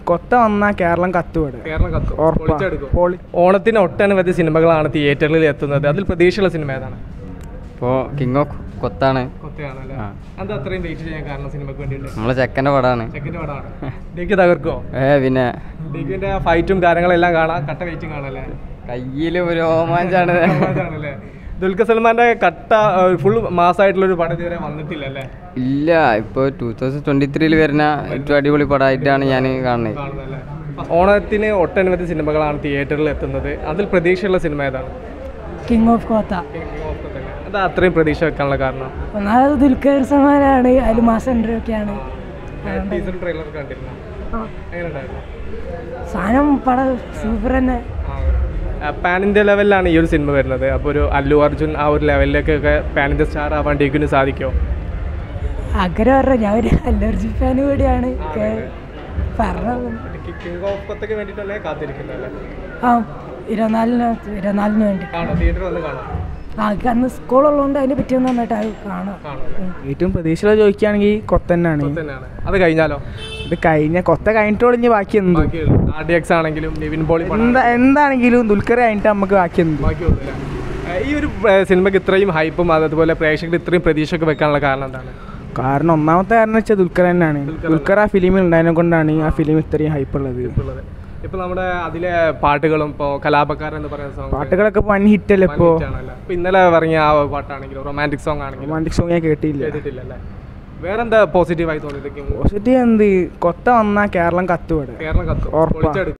കൊത്ത വന്നാൽ കേരളം കത്തുവിടും. ഓണത്തിന് ഒട്ടനവധി സിനിമകളാണ് തിയേറ്ററിൽ എത്തുന്നത്. അതിൽ പ്രതീക്ഷയുള്ള സിനിമ ഏതാണ്? ഇപ്പോൾ കിങ് ഓഫ് കൊത്താണ്. നമ്മളെ ചെക്കൻ്റെ പടമാണ്. തകർക്കോ? പിന്നെ ഫൈറ്റും കാര്യങ്ങളെല്ലാം കാണാം. കട്ട വെയിറ്റും കാണാല്ലേ? കയ്യിൽ ഒരു രോമാഞ്ചാണ്. ദുൽഖർ സൽമാന്റെ കട്ട ഫുൾ മാസമായിട്ടുള്ളൊരു പടം ഇതുവരെ വന്നിട്ടില്ല അല്ലേ? ഇല്ല, ഇപ്പോൾ 2023 വരുന്ന ഏറ്റവും അടിപൊളി പടമായിട്ടാണ് ഞാൻ കാണുന്നത്. ഓണത്തിന് ഒട്ടനവധി സിനിമകളാണ് തിയേറ്ററിൽ എത്തുന്നത്. അതിൽ പ്രതീക്ഷയുള്ള സിനിമ ഏതാണ്? King of Kotha. എന്താ അത്രയും പ്രതീക്ഷ വെക്കാനുള്ള കാരണം? ഒന്നാമത് ദുൽഖർ സൽമാനാണ്, അതിൽ മാസം ഒക്കെയാണ്. സാധനം പടം സൂപ്പർ തന്നെ. പാൻ ഇന്ത്യ ലെവലിലാണ് ഈ ഒരു സിനിമ വരുന്നത്. അപ്പോൾ ഒരു അല്ലു അർജുൻ ആ ഒരു ലെവലിലേക്കൊക്കെ പാൻ ഇന്ത്യ സ്റ്റാർ ആവാൻ ടീക്കിന് സാധിക്കുമോ? ആഗ്രഹം പറഞ്ഞ ഞാൻ ഒരു അല്ലു അർജുൻ ഫാൻ കൂടിയാണ്. ആ 24 വേണ്ടി അന്ന് സ്കൂളുള്ളതുകൊണ്ട് അതിനെ പറ്റി നന്നായിട്ട് കാണാം. ഏറ്റവും പ്രതീക്ഷയുള്ള ചോദിക്കുകയാണെങ്കിൽ കൊത്ത തന്നെയാണ്. അത് കഴിഞ്ഞാലോ? ഇത് കഴിഞ്ഞ കൊത്ത കഴിഞ്ഞിട്ടോളിഞ്ഞ് ബാക്കി എന്താണെങ്കിലും ദുൽഖർ കഴിഞ്ഞിട്ട് നമുക്ക് ബാക്കി എന്ത്. ഈ ഒരു സിനിമയ്ക്ക് ഇത്രയും ഹൈപ്പും അതുപോലെ പ്രേക്ഷകർ ഇത്രയും പ്രതീക്ഷയൊക്കെ വെക്കാനുള്ള കാരണം എന്താണ്? കാരണം ഒന്നാമത്തെ കാരണം വെച്ചാൽ ദുൽഖർ തന്നെയാണ്. ദുൽഖർ ആ ഫിലിമിൽ ഉണ്ടായതിനെ കൊണ്ടാണ് ആ ഫിലിം ഇത്രയും ഹൈപ്പ് ഉള്ളത്. ഇപ്പൊ നമ്മുടെ അതിലെ പാട്ടുകളും ഇപ്പോൾ കലാപക്കാരൻ എന്ന് പറയുന്ന പാട്ടുകളൊക്കെ വൺ ഹിറ്റ് അല്ലേ ഇപ്പോൾ? ഇന്നലെ ഇറങ്ങിയ ആ പാട്ടാണെങ്കിലും റൊമാൻറ്റിക് സോങ് ആണെങ്കിലും റൊമാൻറ്റിക് സോങ് ഞാൻ കേട്ടില്ല. വേറെന്താ പോസിറ്റീവായി തോന്നിയത്? പോസിറ്റീവ് എന്ത്, കൊത്ത വന്നാൽ കേരളം കത്തുവിടും. കേരളം കത്തും.